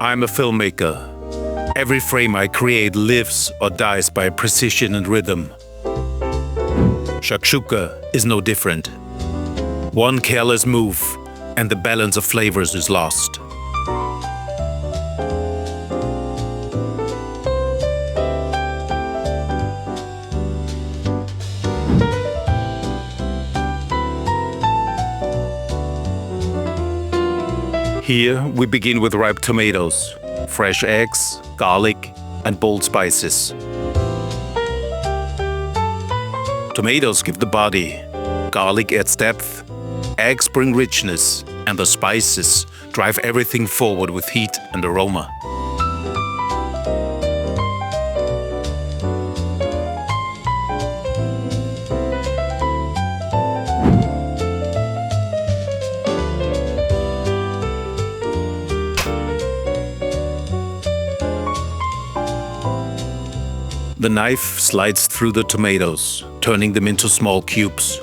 I'm a filmmaker. Every frame I create lives or dies by precision and rhythm. Shakshuka is no different. One careless move and the balance of flavors is lost. Here we begin with ripe tomatoes, fresh eggs, garlic, and bold spices. Tomatoes give the body, garlic adds depth, eggs bring richness, and the spices drive everything forward with heat and aroma. The knife slides through the tomatoes, turning them into small cubes.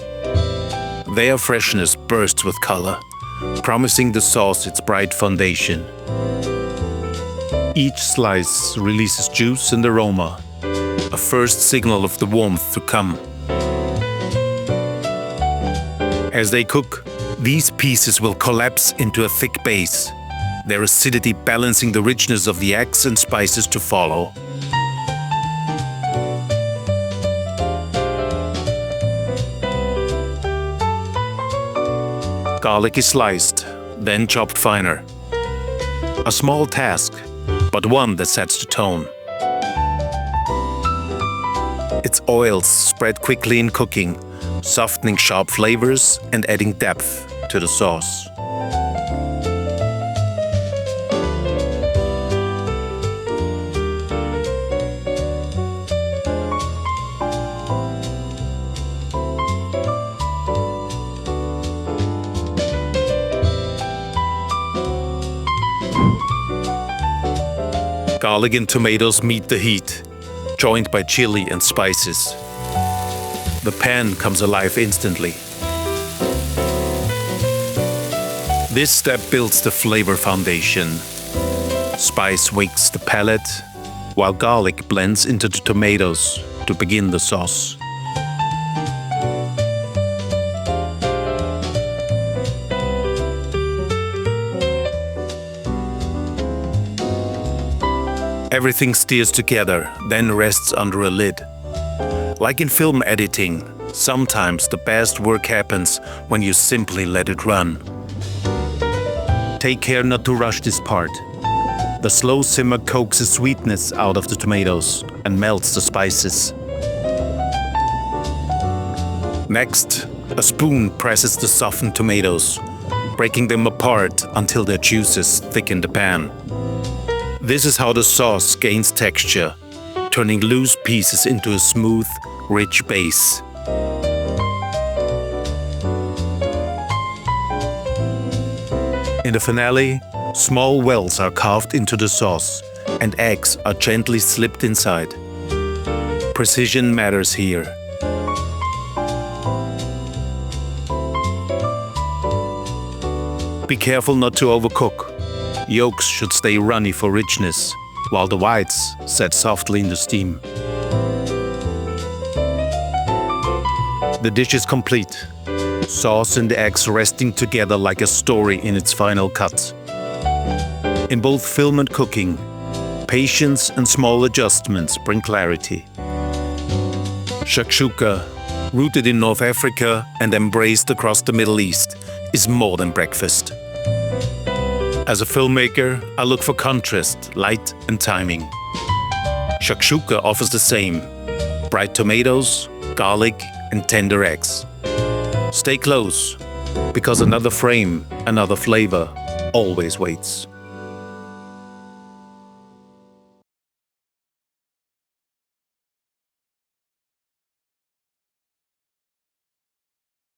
Their freshness bursts with color, promising the sauce its bright foundation. Each slice releases juice and aroma, a first signal of the warmth to come. As they cook, these pieces will collapse into a thick base, their acidity balancing the richness of the eggs and spices to follow. Garlic is sliced, then chopped finer. A small task, but one that sets the tone. Its oils spread quickly in cooking, softening sharp flavors and adding depth to the sauce. Garlic and tomatoes meet the heat, joined by chili and spices. The pan comes alive instantly. This step builds the flavor foundation. Spice wakes the palate, while garlic blends into the tomatoes to begin the sauce. Everything steers together, then rests under a lid. Like in film editing, sometimes the best work happens when you simply let it run. Take care not to rush this part. The slow simmer coaxes sweetness out of the tomatoes and melts the spices. Next, a spoon presses the softened tomatoes, breaking them apart until their juices thicken the pan. This is how the sauce gains texture, turning loose pieces into a smooth, rich base. In the finale, small wells are carved into the sauce, and eggs are gently slipped inside. Precision matters here. Be careful not to overcook. Yolks should stay runny for richness, while the whites set softly in the steam. The dish is complete, sauce and the eggs resting together like a story in its final cut. In both film and cooking, patience and small adjustments bring clarity. Shakshuka, rooted in North Africa and embraced across the Middle East, is more than breakfast. As a filmmaker, I look for contrast, light, and timing. Shakshuka offers the same: bright tomatoes, garlic, and tender eggs. Stay close, because another frame, another flavor always waits.